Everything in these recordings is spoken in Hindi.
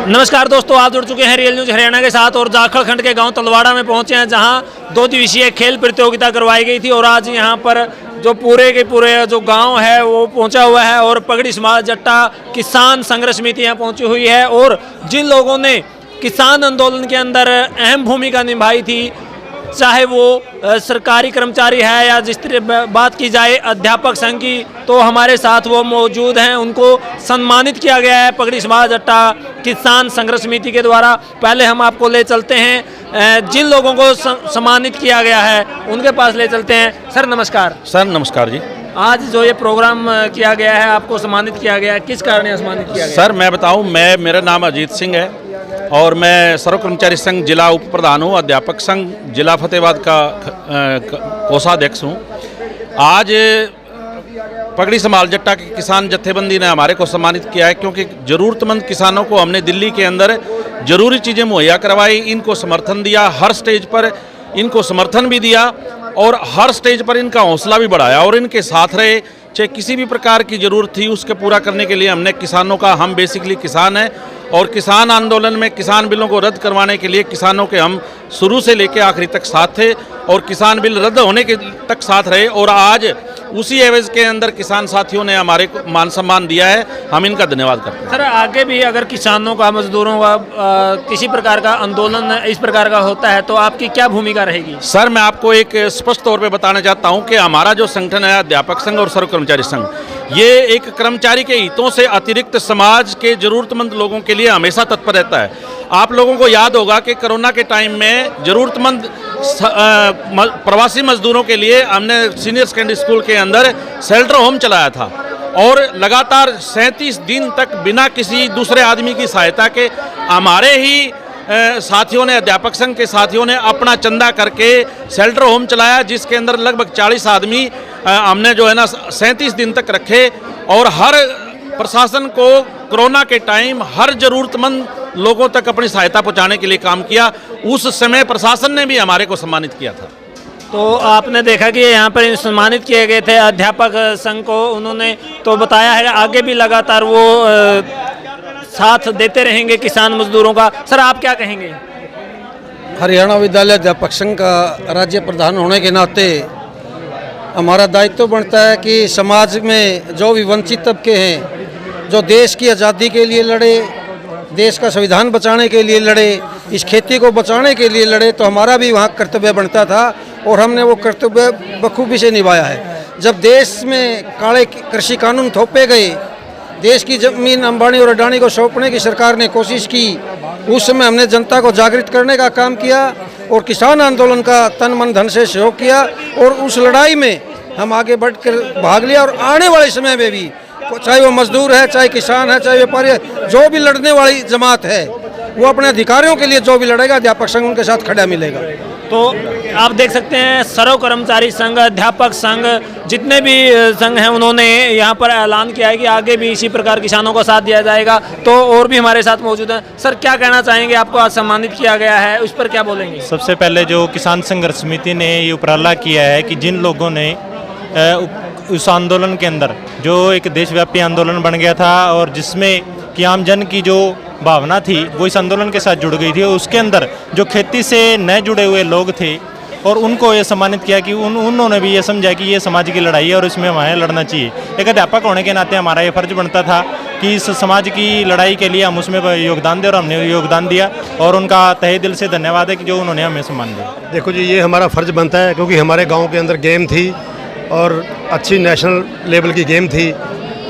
नमस्कार दोस्तों, आप जुड़ चुके हैं रियल न्यूज हरियाणा के साथ और जाखड़ खंड के गांव तलवाड़ा में पहुंचे हैं, जहां 2 दिवसीय खेल प्रतियोगिता करवाई गई थी। और आज यहां पर जो पूरे के पूरे जो गांव है वो पहुंचा हुआ है और पगड़ी समाज जट्टा किसान संघर्ष समिति यहाँ पहुंची हुई है। और जिन लोगों ने किसान आंदोलन के अंदर अहम भूमिका निभाई थी, चाहे वो सरकारी कर्मचारी है या जिस तरह बात की जाए अध्यापक संघ की, तो हमारे साथ वो मौजूद हैं। उनको सम्मानित किया गया है पगड़ी समाज जट्टा किसान संघर्ष समिति के द्वारा। पहले हम आपको ले चलते हैं, जिन लोगों को सम्मानित किया गया है उनके पास ले चलते हैं। सर नमस्कार। सर नमस्कार जी। आज जो ये प्रोग्राम किया गया है, आपको सम्मानित किया गया है, किस कारण सम्मानित किया गया? सर मैं बताऊं, मेरा नाम अजीत सिंह है और मैं सर्व कर्मचारी संघ जिला उप प्रधान हूँ, अध्यापक संघ जिला फतेहाबाद का कोषाध्यक्ष हूँ। आज पगड़ी समाज जट्टा के किसान जत्थेबंदी ने हमारे को सम्मानित किया है, क्योंकि ज़रूरतमंद किसानों को हमने दिल्ली के अंदर ज़रूरी चीज़ें मुहैया करवाई, इनको समर्थन दिया, हर स्टेज पर इनको समर्थन भी दिया और हर स्टेज पर इनका हौसला भी बढ़ाया और इनके साथ रहे। चाहे किसी भी प्रकार की ज़रूरत थी उसके पूरा करने के लिए हमने किसानों का, हम बेसिकली किसान हैं और किसान आंदोलन में किसान बिलों को रद्द करवाने के लिए किसानों के हम शुरू से लेकर आखिरी तक साथ थे और किसान बिल रद्द होने के तक साथ रहे। और आज उसी एवज के अंदर किसान साथियों ने हमारे को मान सम्मान दिया है, हम इनका धन्यवाद करते हैं। सर आगे भी अगर किसानों का, मजदूरों का किसी प्रकार का आंदोलन इस प्रकार का होता है तो आपकी क्या भूमिका रहेगी? सर मैं आपको एक स्पष्ट तौर पे बताना चाहता हूं कि हमारा जो संगठन है अध्यापक संघ और सर्व कर्मचारी संघ, ये एक कर्मचारी के हितों से अतिरिक्त समाज के जरूरतमंद लोगों के लिए हमेशा तत्पर रहता है। आप लोगों को याद होगा कि कोरोना के टाइम में जरूरतमंद प्रवासी मजदूरों के लिए हमने सीनियर सेकेंडरी स्कूल के अंदर शेल्टर होम चलाया था और लगातार 37 दिन तक बिना किसी दूसरे आदमी की सहायता के हमारे ही साथियों ने, अध्यापक संघ के साथियों ने अपना चंदा करके शेल्टर होम चलाया, जिसके अंदर लगभग 40 आदमी हमने जो है ना 37 दिन तक रखे और हर प्रशासन को कोरोना के टाइम हर जरूरतमंद लोगों तक अपनी सहायता पहुंचाने के लिए काम किया। उस समय प्रशासन ने भी हमारे को सम्मानित किया था। तो आपने देखा कि यहाँ पर सम्मानित किए गए थे अध्यापक संघ को, उन्होंने तो बताया है आगे भी लगातार वो साथ देते रहेंगे किसान मजदूरों का। सर आप क्या कहेंगे? हरियाणा विद्यालय अध्यापक संघ का राज्य प्रधान होने के नाते हमारा दायित्व बनता है कि समाज में जो भी वंचित तबके हैं, जो देश की आज़ादी के लिए लड़े, देश का संविधान बचाने के लिए लड़े, इस खेती को बचाने के लिए लड़े, तो हमारा भी वहाँ कर्तव्य बनता था और हमने वो कर्तव्य बखूबी से निभाया है। जब देश में काले कृषि कानून थोपे गए, देश की जमीन अंबानी और अडानी को सौंपने की सरकार ने कोशिश की, उस समय हमने जनता को जागृत करने का काम किया और किसान आंदोलन का तन मन धन से सहयोग किया और उस लड़ाई में हम आगे बढ़कर भाग लिया। और आने वाले समय में भी चाहे वो मजदूर है, चाहे किसान है, चाहे व्यापारी है, जो भी लड़ने वाली जमात है वो अपने अधिकारियों के लिए जो भी लड़ेगा अध्यापक संघ उनके साथ खड़ा मिलेगा। तो आप देख सकते हैं सर्व कर्मचारी संघ, अध्यापक संघ, जितने भी संघ हैं उन्होंने यहाँ पर ऐलान किया है कि आगे भी इसी प्रकार किसानों का साथ दिया जाएगा। तो और भी हमारे साथ मौजूद हैं। सर क्या कहना चाहेंगे? आपको आज सम्मानित किया गया है, उस पर क्या बोलेंगे? सबसे पहले जो किसान संघर्ष समिति ने ये उपराला किया है कि जिन लोगों ने उस आंदोलन के अंदर जो एक देशव्यापी आंदोलन बन गया था और जिसमें कि आम जन की जो भावना थी वो इस आंदोलन के साथ जुड़ गई थी, उसके अंदर जो खेती से न जुड़े हुए लोग थे और उनको ये सम्मानित किया कि उन्होंने भी ये समझा कि ये समाज की लड़ाई है और इसमें हमें लड़ना चाहिए। एक अध्यापक होने के नाते हमारा ये फर्ज बनता था कि इस समाज की लड़ाई के लिए हम उसमें योगदान दें और हमने योगदान दिया और उनका तहे दिल से धन्यवाद है कि जो उन्होंने हमें सम्मान दिया। देखो जी, ये हमारा फर्ज बनता है क्योंकि हमारे गाँव के अंदर गेम थी और अच्छी नेशनल लेवल की गेम थी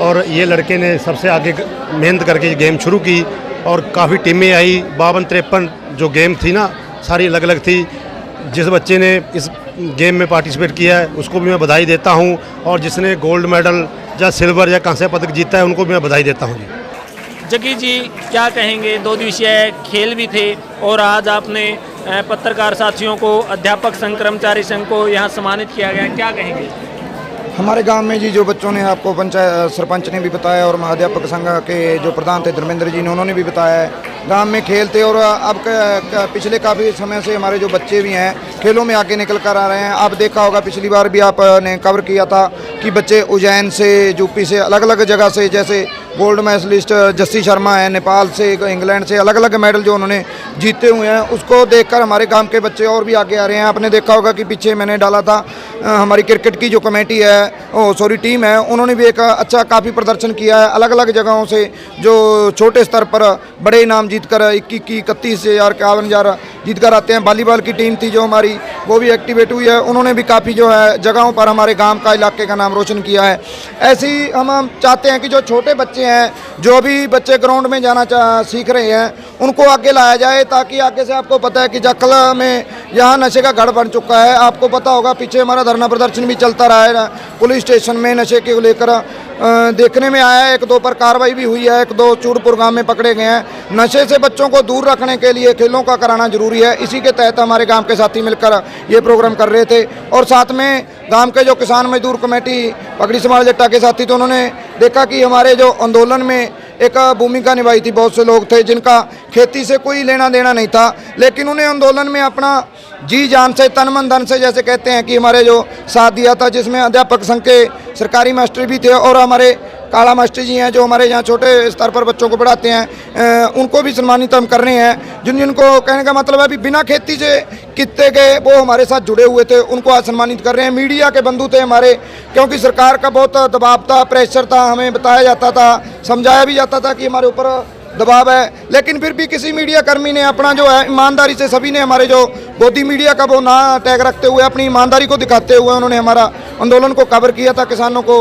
और ये लड़के ने सबसे आगे मेहनत करके गेम शुरू की और काफ़ी टीमें आई। 52-53 जो गेम थी ना, सारी अलग अलग थी। जिस बच्चे ने इस गेम में पार्टिसिपेट किया है उसको भी मैं बधाई देता हूँ और जिसने गोल्ड मेडल या सिल्वर या कांस्य पदक जीता है उनको भी मैं बधाई देता हूँ जी। जगी जी क्या कहेंगे? 2 दिवसीय खेल भी थे और आज आपने पत्रकार साथियों को, अध्यापक संघ, कर्मचारी संघ को यहाँ सम्मानित किया गया, क्या कहेंगे? हमारे गांव में जी जो बच्चों ने, आपको पंचायत सरपंच ने भी बताया और अध्यापक संघ के जो प्रधान थे धर्मेंद्र जी ने, उन्होंने भी बताया है, गांव में खेलते और अब पिछले काफ़ी समय से हमारे जो बच्चे भी हैं खेलों में आगे निकल कर आ रहे हैं। आप देखा होगा पिछली बार भी आपने कवर किया था कि बच्चे उज्जैन से, यूपी से, अलग अलग जगह से, जैसे गोल्ड मेडलिस्ट जस्सी शर्मा है नेपाल से, इंग्लैंड से, अलग अलग मेडल जो उन्होंने जीते हुए हैं, उसको देखकर हमारे गांव के बच्चे और भी आगे आ रहे हैं। आपने देखा होगा कि पीछे मैंने डाला था हमारी क्रिकेट की जो कमेटी है, टीम है, उन्होंने भी एक अच्छा काफ़ी प्रदर्शन किया है। अलग अलग जगहों से जो छोटे स्तर पर बड़े इनाम जीतकर 31,000 51,000 जीत कर आते हैं। वॉलीबॉल की टीम थी जो हमारी, वो भी एक्टिवेट हुई है, उन्होंने भी काफ़ी जो है जगहों पर हमारे गांव का, इलाके का नाम रोशन किया है। ऐसे ही हम चाहते हैं कि जो छोटे बच्चे हैं, जो भी बच्चे ग्राउंड में जाना सीख रहे हैं, उनको आगे लाया जाए, ताकि आगे से आपको पता है कि जाखल में यहाँ नशे का गढ़ बन चुका है। आपको पता होगा पीछे हमारा धरना प्रदर्शन भी चलता रहा है पुलिस स्टेशन में नशे को लेकर, देखने में आया है 1-2 पर कार्रवाई भी हुई है, 1-2 चूड़पुर गांव में पकड़े गए हैं। नशे से बच्चों को दूर रखने के लिए खेलों का कराना जरूरी है। इसी के तहत हमारे गांव के साथी मिलकर ये प्रोग्राम कर रहे थे। और साथ में गांव के जो किसान मजदूर कमेटी पगड़ी समाज जट्टा के साथी, तो उन्होंने देखा कि हमारे जो आंदोलन में एक भूमिका निभाई थी। बहुत से लोग थे जिनका खेती से कोई लेना देना नहीं था, लेकिन उन्हें आंदोलन में अपना जी जान से, तन मन धन से, जैसे कहते हैं कि हमारे जो साथ दिया था, जिसमें अध्यापक संघ के सरकारी मास्टर भी थे और हमारे काला मास्टर जी हैं जो हमारे यहाँ छोटे स्तर पर बच्चों को पढ़ाते हैं, उनको भी सम्मानित हम कर रहे हैं। जिनको कहने का मतलब है अभी बिना खेती से कितने के वो हमारे साथ जुड़े हुए थे, उनको आज सम्मानित कर रहे हैं। मीडिया के बंधु थे हमारे, क्योंकि सरकार का बहुत दबाव था, प्रेशर था, हमें बताया जाता था, समझाया भी जाता था कि हमारे ऊपर दबाव है, लेकिन फिर भी किसी मीडिया कर्मी ने अपना जो है ईमानदारी से, सभी ने हमारे जो गोदी मीडिया का वो ना टैग रखते हुए, अपनी ईमानदारी को दिखाते हुए उन्होंने हमारा आंदोलन को कवर किया था, किसानों को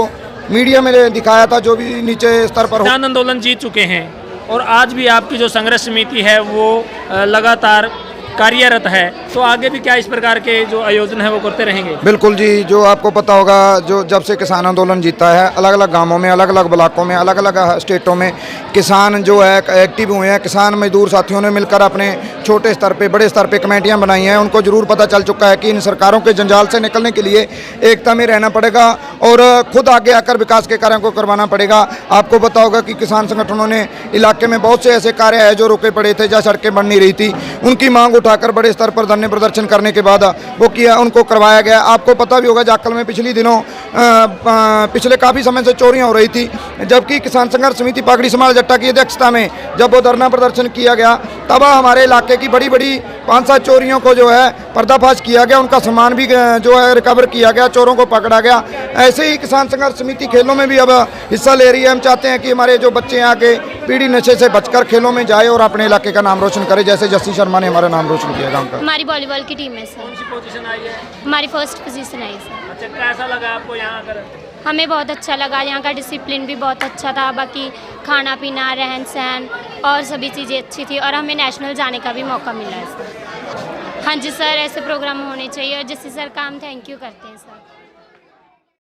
मीडिया में दिखाया था, जो भी नीचे स्तर पर किसान आंदोलन जीत चुके हैं और आज भी आपकी जो संघर्ष समिति है वो लगातार कार्यरत है, तो आगे भी क्या इस प्रकार के जो आयोजन है वो करते रहेंगे? बिल्कुल जी, जो आपको पता होगा, जो जब से किसान आंदोलन जीता है, अलग अलग गांवों में, अलग अलग ब्लॉकों में, अलग अलग स्टेटों में किसान जो है एक्टिव हुए हैं। किसान मजदूर साथियों ने मिलकर अपने छोटे स्तर पे, बड़े स्तर पे कमेटियां बनाई हैं। उनको जरूर पता चल चुका है कि इन सरकारों के जंजाल से निकलने के लिए एकता में रहना पड़ेगा और खुद आगे आकर विकास के कार्यों को करवाना पड़ेगा। आपको पता होगा कि किसान संगठनों ने इलाके में बहुत से ऐसे कार्य है जो रुके पड़े थे, जहाँ सड़कें बन नहीं रही थी, उनकी मांग उठाकर बड़े स्तर पर धरने प्रदर्शन करने के बाद वो किया, उनको करवाया गया। आपको पता भी होगा जाखल में पिछले दिनों पिछले काफ़ी समय से चोरियां हो रही थी, जबकि किसान संघर्ष समिति पगड़ी समाज जट्टा की अध्यक्षता में जब वो धरना प्रदर्शन किया गया, तब हमारे इलाके की बड़ी बड़ी 5-7 चोरियों को जो है पर्दाफाश किया गया, उनका सामान भी जो है रिकवर किया गया, चोरों को पकड़ा गया। ऐसे ही किसान संघर्ष समिति खेलों में भी अब हिस्सा ले रही है। हम चाहते हैं कि हमारे जो बच्चे यहाँ के पीढ़ी नशे से बचकर खेलों में जाए और अपने इलाके का नाम रोशन करे, जैसे जस्सी शर्मा ने हमारा नाम रोशन किया गाँव का। हमारी वॉलीबॉल की टीम है सर। कौन सी पोजीशन आई है? हमारी फर्स्ट पोजीशन आई सर। अच्छा, कैसा लगा आपको यहाँ आकर? हमें बहुत अच्छा लगा, यहाँ का डिसिप्लिन भी बहुत अच्छा था, बाकी खाना पीना, रहन सहन और सभी चीज़ें अच्छी थी, और हमें नेशनल जाने का भी मौका मिला है सर। हाँ जी सर, ऐसे प्रोग्राम होने चाहिए, और जिससे सर काम थैंक यू करते हैं सर।